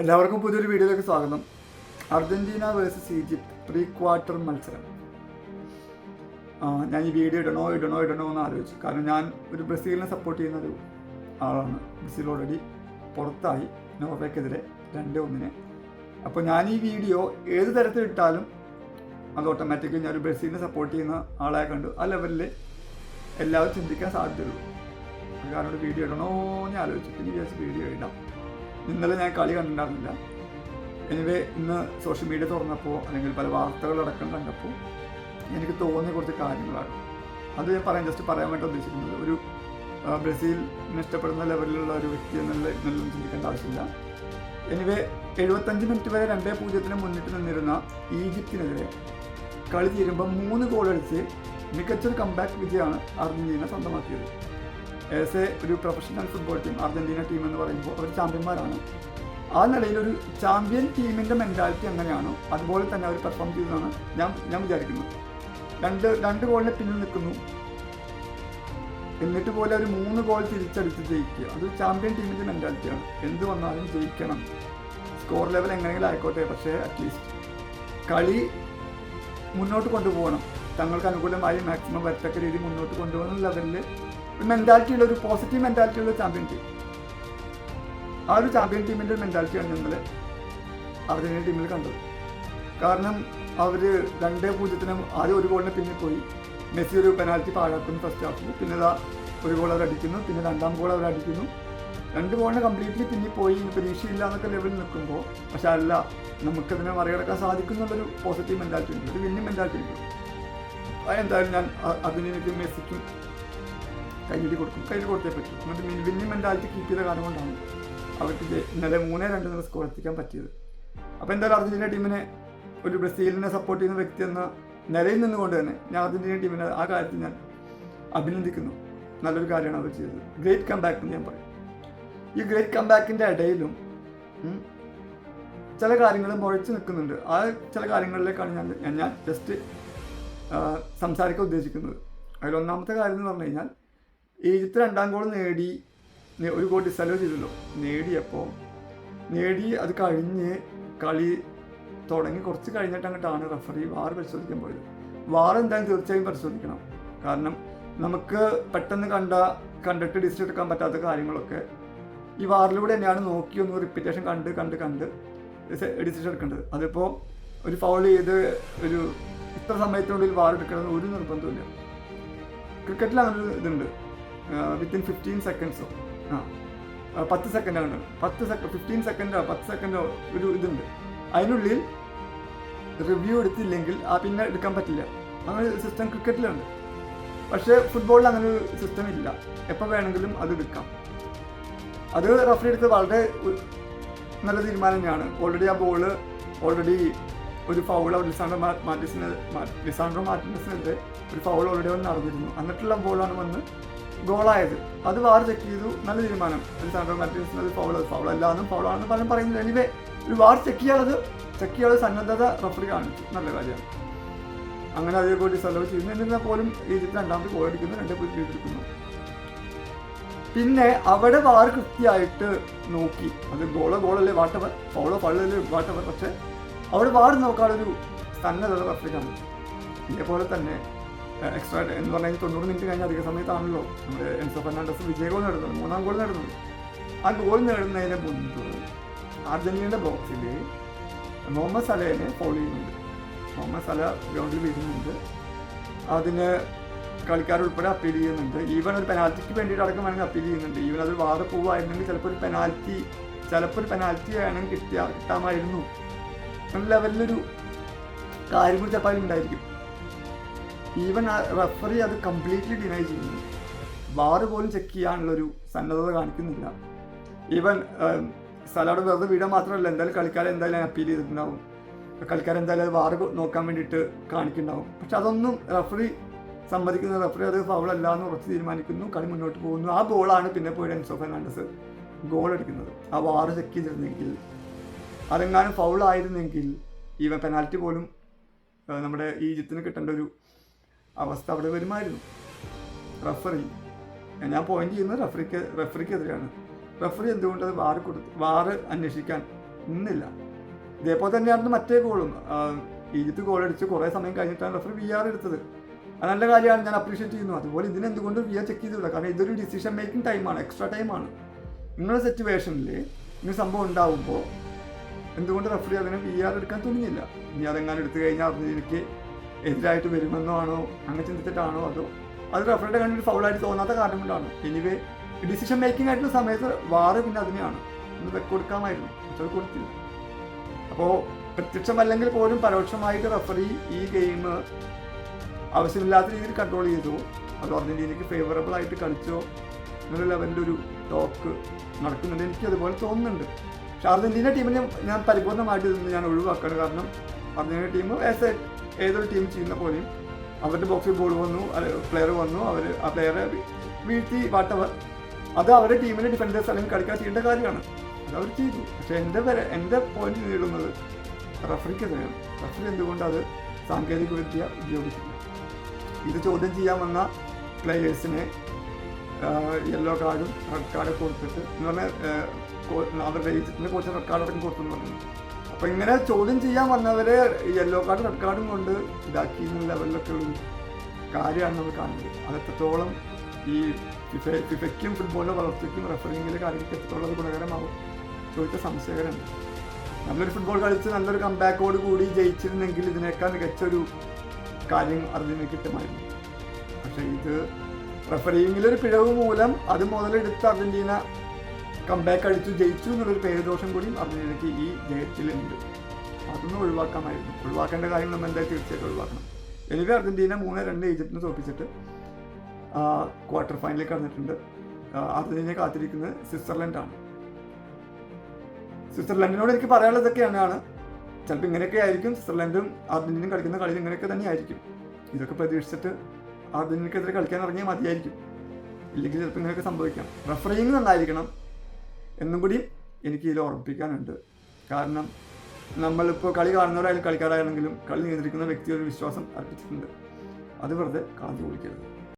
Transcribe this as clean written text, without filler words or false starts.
എല്ലാവർക്കും പുതിയൊരു വീഡിയോയിലേക്ക് സ്വാഗതം. Argentina versus Egypt pre quarter മത്സരം. ഞാൻ ഈ വീഡിയോ ഇടണോ എന്ന് ആലോചിച്ചു. കാരണം ഞാൻ ഒരു ബ്രസീലിനെ സപ്പോർട്ട് ചെയ്യുന്ന ഒരു ആളാണ്. ബ്രസീൽ ഓൾറെഡി പുറത്തായി നോർവേക്കെതിരെ 2-1. അപ്പോൾ ഞാൻ ഈ വീഡിയോ ഏത് തരത്തിലിട്ടാലും അത് ഓട്ടോമാറ്റിക്കലി ഞാൻ ഒരു ബ്രസീലിനെ സപ്പോർട്ട് ചെയ്യുന്ന ആളെ കണ്ടു ആ ലെവലിൽ എല്ലാവരും ചിന്തിക്കാൻ സാധ്യതയുള്ളൂ. കാരണം ഒരു വീഡിയോ ഇടണോ എന്ന് ആലോചിച്ചു. പിന്നെ വിചാരിച്ച് വീഡിയോ ഇടാം. ഇന്നലെ ഞാൻ കളി കണ്ടിട്ടുണ്ടായിരുന്നില്ല. എനിവേ ഇന്ന് സോഷ്യൽ മീഡിയ തുറന്നപ്പോൾ അല്ലെങ്കിൽ പല വാർത്തകളടക്കം കണ്ടപ്പോൾ എനിക്ക് തോന്നിയ കുറച്ച് കാര്യങ്ങളാണ്. അത് ഞാൻ ജസ്റ്റ് പറയാൻ വേണ്ടി ഉദ്ദേശിക്കുന്നത്. ഒരു ബ്രസീലിന് ഇഷ്ടപ്പെടുന്ന ലെവലിലുള്ള ഒരു വ്യക്തി എന്നുള്ളതും ചിന്തിക്കേണ്ട ആവശ്യമില്ല. എനിവേ 75 മിനിറ്റ് വരെ 2-0 മുന്നിട്ട് നിന്നിരുന്ന ഈജിപ്തിനെതിരെ കളി തീരുമ്പോൾ 3 ഗോൾ അടിച്ച് മികച്ചൊരു കംബാക്ക് വിജയമാണ് അർജന്റീന സ്വന്തമാക്കിയത്. ആസ് എ ഒരു professional football team Argentina team എന്ന് പറയുമ്പോൾ അവർ ചാമ്പ്യന്മാരാണ്. ആ നിലയിലൊരു ചാമ്പ്യൻ ടീമിൻ്റെ മെൻറ്റാലിറ്റി എങ്ങനെയാണോ അതുപോലെ തന്നെ അവർ പെർഫോം ചെയ്തതാണ് ഞാൻ വിചാരിക്കുന്നത്. രണ്ട് ഗോളിന് പിന്നിൽ നിൽക്കുന്നു, എന്നിട്ട് പോലെ ഒരു 3 ഗോൾ തിരിച്ചടിച്ച് ജയിക്കുക. അത് ചാമ്പ്യൻ ടീമിൻ്റെ മെൻറ്റാലിറ്റിയാണ്. എന്ത് വന്നാലും ജയിക്കണം, സ്കോർ ലെവൽ എങ്ങനെയെങ്കിലും ആയിക്കോട്ടെ, പക്ഷേ അറ്റ്ലീസ്റ്റ് കളി മുന്നോട്ട് കൊണ്ടുപോകണം, തങ്ങൾക്ക് അനുകൂലമായി മാക്സിമം വരത്തക്ക രീതി മുന്നോട്ട് കൊണ്ടുപോകുന്ന ലെവലിൽ മെൻറ്റാലിറ്റിയുള്ള ഒരു പോസിറ്റീവ് മെൻറ്റാലിറ്റിയുള്ള ചാമ്പ്യൻ ടീം. ആ ഒരു ചാമ്പ്യൻ ടീമിൻ്റെ മെൻറ്റാലിറ്റിയാണ് ഞങ്ങൾ അർജന്റീന ടീമിൽ കണ്ടത്. കാരണം അവർ 2-0 ആദ്യം 1 ഗോളിന് പിന്നിൽ പോയി. മെസ്സി ഒരു പെനാൽറ്റി പാഴാക്കുന്നു ഫസ്റ്റ് ഹാഫിൽ. പിന്നെ ഒരു ഗോൾ അവർ അടിക്കുന്നു, പിന്നെ 2ാം ഗോൾ അവർ അടിക്കുന്നു. 2 ഗോളിന് കംപ്ലീറ്റ്ലി പിന്നിൽ പോയി. പ്രതീക്ഷയില്ല എന്നൊക്കെ ലെവലിൽ നിൽക്കുമ്പോൾ പക്ഷെ അല്ല, നമുക്കതിനെ മറികടക്കാൻ സാധിക്കുന്നുള്ളൊരു പോസിറ്റീവ് മെൻറ്റാലിറ്റി ഉണ്ട്, ഒരു വിന്നിങ് മെൻറ്റാലിറ്റി ഉണ്ട്. അതെന്തായാലും ഞാൻ അർജന്റീനയ്ക്കും മെസ്സിക്കും കയ്യിൽ കൊടുത്തേ പറ്റും. എന്നിട്ട് വിന്നിങ് മെൻറ്റാലിറ്റി കീപ്പ് ചെയ്ത കാരണം കൊണ്ടാണ് അവർക്ക് ഇന്നലെ 3-2 സ്കോർ എത്തിക്കാൻ പറ്റിയത്. അപ്പോൾ എന്തായാലും അർജന്റീന ടീമിനെ ഒരു ബ്രസീലിനെ സപ്പോർട്ട് ചെയ്യുന്ന വ്യക്തി എന്ന നിലയിൽ നിന്നുകൊണ്ട് തന്നെ ഞാൻ അർജന്റീന ടീമിനെ ആ കാര്യത്തിൽ ഞാൻ അഭിനന്ദിക്കുന്നു. നല്ലൊരു കാര്യമാണ് അവർ ചെയ്തത്. ഗ്രേറ്റ് കംബാക്ക് എന്ന് ഞാൻ പറയും. ഈ ഗ്രേറ്റ് കംബാക്കിൻ്റെ ഇടയിലും ചില കാര്യങ്ങൾ മുഴച്ചു നിൽക്കുന്നുണ്ട്. ആ ചില കാര്യങ്ങളിലേക്കാണ് ഞാൻ ജസ്റ്റ് സംസാരിക്കാൻ ഉദ്ദേശിക്കുന്നത്. അതിലൊന്നാമത്തെ കാര്യം എന്ന് പറഞ്ഞു കഴിഞ്ഞാൽ, ഈജിപ്ത് 2ാം ഗോൾ നേടി, 1 ഗോൾ ഡിസലോ ചെയ്തല്ലോ. നേടി അത് കഴിഞ്ഞ് കളി തുടങ്ങി കുറച്ച് കഴിഞ്ഞിട്ട് അങ്ങോട്ടാണ് റഫറി വാർ പരിശോധിക്കാൻ പോയത്. വാർ എന്തായാലും തീർച്ചയായും പരിശോധിക്കണം. കാരണം നമുക്ക് പെട്ടെന്ന് കണ്ടിട്ട് ഡിസിഷൻ എടുക്കാൻ പറ്റാത്ത കാര്യങ്ങളൊക്കെ ഈ വാറിലൂടെ തന്നെയാണ് നോക്കി ഒന്ന് റിപ്പീറ്റേഷൻ കണ്ട് ഡിസിഷൻ എടുക്കേണ്ടത്. അതിപ്പോൾ ഒരു ഫൗൾ ചെയ്ത് ഒരു ഇത്ര സമയത്തിനുള്ളിൽ വാർ എടുക്കണമെന്ന് ഒരു നിർബന്ധമില്ല. ക്രിക്കറ്റിൽ അങ്ങനെ ഒരു ഇതുണ്ട്, വിത്തിൻ 15 സെക്കൻഡ്സോ 10 സെക്കൻഡാണ് 15 സെക്കൻഡോ 10 സെക്കൻഡോ ഒരു ഇതുണ്ട്. അതിനുള്ളിൽ റിവ്യൂ എടുത്തില്ലെങ്കിൽ പിന്നെ എടുക്കാൻ പറ്റില്ല. അങ്ങനെ സിസ്റ്റം ക്രിക്കറ്റിലുണ്ട്. പക്ഷേ ഫുട്ബോളിൽ അങ്ങനെ ഒരു സിസ്റ്റം ഇല്ല. എപ്പോൾ വേണമെങ്കിലും അത് എടുക്കാം. അത് റഫറി എടുത്ത് വളരെ നല്ല തീരുമാനം തന്നെയാണ്. ഓൾറെഡി ആ ബോള് ഒരു ഫൗൾ ലിസാൻഡ്രോ മാർട്ടിനസിനെതിരെ ഒരു ഫൗൾ ഓൾറെഡി നടന്നിരുന്നു. എന്നിട്ടുള്ള ബോളാണ് വന്ന് ഗോളായത്. അത് വാർ ചെക്ക് ചെയ്തു. നല്ല തീരുമാനം. ലിസാൻഡ്രോ മാർട്ടിനസിന് അത് ഫൗളല്ലാന്നും ഫൗളാണെന്ന് പലരും പറയുന്നില്ല. എനിവേ ഒരു വാർ ചെക്ക് ചെയ്യാതെ സന്നദ്ധത റഫറി കാണിച്ചു. നല്ല കാര്യമാണ്. അങ്ങനെ അതേപോലെ ഡിസലോ ചെയ്യുന്നു. എന്നിരുന്നാൽ പോലും ഈജിപ്ത് 2ാമത് ഗോൾ അടിക്കുന്നു, 2-0 ചെയ്തിരിക്കുന്നു. പിന്നെ അവിടെ വാർ കൃത്യമായിട്ട് നോക്കി. അത് ഗോളല്ലേ വാട്ടവർ, ഫൗളല്ലേ വാട്ടവർ. പക്ഷെ അവിടെ വാർ നോക്കാനൊരു സന്നദ്ധത റഫറി കാണിച്ചു. ഇതേപോലെ തന്നെ എക്സ്ട്രാ എന്ന് പറഞ്ഞാൽ 90 മിനിറ്റ് കഴിഞ്ഞ അധിക സമയത്താണല്ലോ നമ്മുടെ എൻസോ ഫെർണാണ്ടസ് വിജയ ഗോൾ നേടുന്നത്, 3ാം ഗോൾ നേടുന്നത്. ആ ഗോൾ നേടുന്നതിന് മുൻപ് അർജന്റീനയുടെ ബോക്സിൽ മുഹമ്മദ് സലയെ ഫൗൾ ചെയ്യുന്നുണ്ട്. മുഹമ്മദ് സല ഗ്രൗണ്ടിൽ വീഴുന്നുണ്ട്. അതിന് കളിക്കാരുൾപ്പെടെ അപ്പീൽ ചെയ്യുന്നുണ്ട്. ഈവൻ ഒരു പെനാൽറ്റിക്ക് വേണ്ടിയിട്ട് അടക്കം വേണമെങ്കിൽ അപ്പീൽ ചെയ്യുന്നുണ്ട്. ഈവൻ അത് വാർ പോവായിരുന്നെങ്കിൽ ചിലപ്പോൾ ഒരു പെനാൽറ്റി വേണമെങ്കിൽ കിട്ടാമായിരുന്നു എന്ന ലെവലിലൊരു കാര്യങ്ങൾ ചിലപ്പോൾ ഉണ്ടായിരിക്കും. ഈവൻ റഫറി അത് കംപ്ലീറ്റ്ലി ഡിനൈ ചെയ്യുന്നു. വാർ പോലും ചെക്ക് ചെയ്യാനുള്ളൊരു സന്നദ്ധത കാണിക്കുന്നില്ല. ഈവൻ സലാഡ് വെറുതെ വീടാൻ മാത്രമല്ല, എന്തായാലും കളിക്കാരെ എന്തായാലും അപ്പീൽ ചെയ്തിട്ടുണ്ടാവും. കളിക്കാരെന്തായാലും അത് വാർ നോക്കാൻ വേണ്ടിയിട്ട് കാണിക്കുന്നുണ്ടാവും. പക്ഷെ അതൊന്നും റഫറി സമ്മതിക്കുന്ന റഫറി അത് ഫൗളല്ല എന്ന് ഉറച്ച് തീരുമാനിക്കുന്നു. കളി മുന്നോട്ട് പോകുന്നു. ആ ബോളാണ് പിന്നെ പോയിട്ട് എൻസോ ഫെർണാണ്ടസ് ഗോൾ അടിക്കുന്നത്. ആ വാർ ചെക്ക് ചെയ്തിരുന്നെങ്കിൽ, അതെങ്ങാനും ഫൗളായിരുന്നെങ്കിൽ ഈവൻ പെനാൽറ്റി പോലും നമ്മുടെ ഈജിപ്തിന് കിട്ടേണ്ട ഒരു അവസ്ഥ അവിടെ വരുമായിരുന്നു. റഫറി ഞാൻ പോയിന്റ് ചെയ്യുന്നത് റഫറിക്കെതിരെയാണ്. റഫറി എന്തുകൊണ്ട് അത് വാർ അന്വേഷിക്കാൻ ഇന്നില്ല. ഇതേപോലെ തന്നെയായിരുന്നു മറ്റേ ഗോളും. ഈജിപ്ത് ഗോളടിച്ച് കുറേ സമയം കഴിഞ്ഞിട്ടാണ് റഫറി VR എടുത്തത്. അത് നല്ല കാര്യമാണ്, ഞാൻ അപ്രീഷിയേറ്റ് ചെയ്യുന്നു. അതുപോലെ ഇതിനെന്തുകൊണ്ട് VR ചെക്ക് ചെയ്തില്ല? കാരണം ഇതൊരു ഡിസിഷൻ മേക്കിംഗ് ടൈമാണ്, എക്സ്ട്രാ ടൈമാണ്. നിങ്ങളുടെ സിറ്റുവേഷനിൽ ഇങ്ങനെ സംഭവം ഉണ്ടാവുമ്പോൾ എന്തുകൊണ്ട് റഫറി അതിനെ VR എടുക്കാൻ തുനിഞ്ഞില്ല? ഇനി അതെങ്ങാനും എടുത്തു കഴിഞ്ഞാൽ അർജന്റീനയ്ക്ക് എതിരായിട്ട് വരുമെന്നോ ആണോ, അങ്ങനെ ചിന്തിച്ചിട്ടാണോ, അതോ അത് റഫറിയുടെ കണ്ണിൽ ഫൗളായിട്ട് തോന്നാത്ത കാരണം കൊണ്ടാണ്? എനിവേ ഡിസിഷൻ മേക്കിംഗ് ആയിട്ടുള്ള സമയത്ത് വാറ് പിന്നെ അതിനെയാണ് ഒന്ന് കൊടുക്കാമായിരുന്നു, പക്ഷെ അത് കൊടുത്തില്ല. അപ്പോൾ പ്രത്യക്ഷമല്ലെങ്കിൽ പോലും പരോക്ഷമായിട്ട് റഫറി ഈ ഗെയിം ആവശ്യമില്ലാത്ത രീതിയിൽ കൺട്രോൾ ചെയ്തു. അത് അർജന്റീനയ്ക്ക് ഫേവറബിൾ ആയിട്ട് കളിച്ചോ എന്നുള്ള ലെവലിലൊരു ടോക്ക് നടക്കുന്നുണ്ട്, എനിക്ക് അതുപോലെ തോന്നുന്നുണ്ട്. പക്ഷെ അർജന്റീന ടീമിനെ ഞാൻ പരിപൂർണമായിട്ട് ഇതൊന്നും ഞാൻ ഒഴിവാക്കാണ്. കാരണം അർജന്റീന ടീം ഏതൊരു ടീം ചെയ്യുന്ന പോലെയും അവരുടെ ബോക്സിൽ ബോൾ വന്നു, പ്ലെയർ വന്നു, അവർ ആ പ്ലെയറെ വീഴ്ത്തി വാട്ടവർ, അത് അവരുടെ ടീമിൻ്റെ ഡിഫൻഡേഴ്സ് അല്ലെങ്കിൽ കളിക്കാൻ ചെയ്യേണ്ട കാര്യമാണ്, അത് അവർ ചെയ്തു. പക്ഷെ എൻ്റെ പോയിന്റ് നേടുന്നത് റഫറിക്കെതിരെയാണ്. റഫറി എന്തുകൊണ്ട് അത് സാങ്കേതിക വിദ്യ ഉപയോഗിച്ചില്ല? ഇത് ചോദ്യം ചെയ്യാൻ വന്ന പ്ലെയേഴ്സിനെ യെല്ലോ കാർഡും റെഡ് കാർഡൊക്കെ കൊടുത്തിട്ട് എന്ന് പറഞ്ഞാൽ അവരുടെ ഈജിപ്തിൻ്റെ കോച്ച് റെഡ് കാർഡൊക്കെ കൊടുത്തെന്ന് പറഞ്ഞു. അപ്പോൾ ഇങ്ങനെ ചോദ്യം ചെയ്യാൻ വന്നവരെ യെല്ലോ കാർഡും റെഡ് കാർഡും കൊണ്ട് ഇതാക്കി എന്ന ലെവലിലൊക്കെ ഉള്ള കാര്യമാണ് നമ്മൾ കാണുന്നത്. അതെത്രത്തോളം ഈ ഫിഫയ്ക്കും ഫുട്ബോളിൻ്റെ വളർച്ചയ്ക്കും റഫറിങ്ങിലെ കാര്യങ്ങൾക്ക് എത്രത്തോളം അത് ഗുണകരമാവും ചോദിച്ച സംശയകരമുണ്ട്. നല്ലൊരു ഫുട്ബോൾ കളിച്ച് നല്ലൊരു കംബാക്കോട് കൂടി ജയിച്ചിരുന്നെങ്കിൽ ഇതിനേക്കാൾ മികച്ചൊരു കാര്യം അർജന്റീനയ്ക്ക് കിട്ടുമായിരുന്നു. പക്ഷേ ഇത് റഫറിങ്ങിലൊരു പിഴവ് മൂലം അത് മുതലെടുത്ത് അർജന്റീന കംബാക്ക് അടിച്ചു ജയിച്ചു എന്നുള്ളൊരു പേരുദോഷം കൂടിയും അർജന്റീനയ്ക്ക് ഈ ജയത്തിലുണ്ട്. അതൊന്നും ഒഴിവാക്കാമായിരുന്നു. ഒഴിവാക്കേണ്ട കാര്യം നമ്മൾ എന്തായാലും തീർച്ചയായിട്ടും ഒഴിവാക്കണം. എനിവേ അർജന്റീന 3-2 ഈജിപ്തിനെ തോൽപ്പിച്ചിട്ട് ക്വാർട്ടർ ഫൈനലിൽ കടന്നിട്ടുണ്ട്. അർജന്റീനയെ കാത്തിരിക്കുന്നത് സ്വിറ്റ്സർലൻഡാണ്. സ്വിറ്റ്സർലൻഡിനോട് എനിക്ക് പറയാനുള്ളത് ഇതൊക്കെയാണ്. ചിലപ്പോൾ ഇങ്ങനെയൊക്കെ ആയിരിക്കും സ്വിറ്റ്സർലൻഡും അർജന്റീനയും കളിക്കുന്ന കളിയിൽ ഇങ്ങനെയൊക്കെ തന്നെയായിരിക്കും. ഇതൊക്കെ പ്രതീക്ഷിച്ചിട്ട് അർജന്റീനയ്ക്കെതിരെ കളിക്കാൻ ഇറങ്ങിയാൽ മതിയായിരിക്കും. ഇല്ലെങ്കിൽ ചിലപ്പോൾ ഇങ്ങനെയൊക്കെ സംഭവിക്കാം. റഫറിങ് നന്നായിരിക്കണം എന്നും കൂടി എനിക്ക് ഇതിൽ ഓർമ്മിപ്പിക്കാനുണ്ട്. കാരണം നമ്മളിപ്പോൾ കളി കാണുന്നവരായാലും കളിക്കാരായാലെങ്കിലും കളി നിയന്ത്രിക്കുന്ന വ്യക്തി ഒരു വിശ്വാസം അർപ്പിച്ചിട്ടുണ്ട്. അത് വെറുതെ കളഞ്ഞു കുടിക്കരുത്.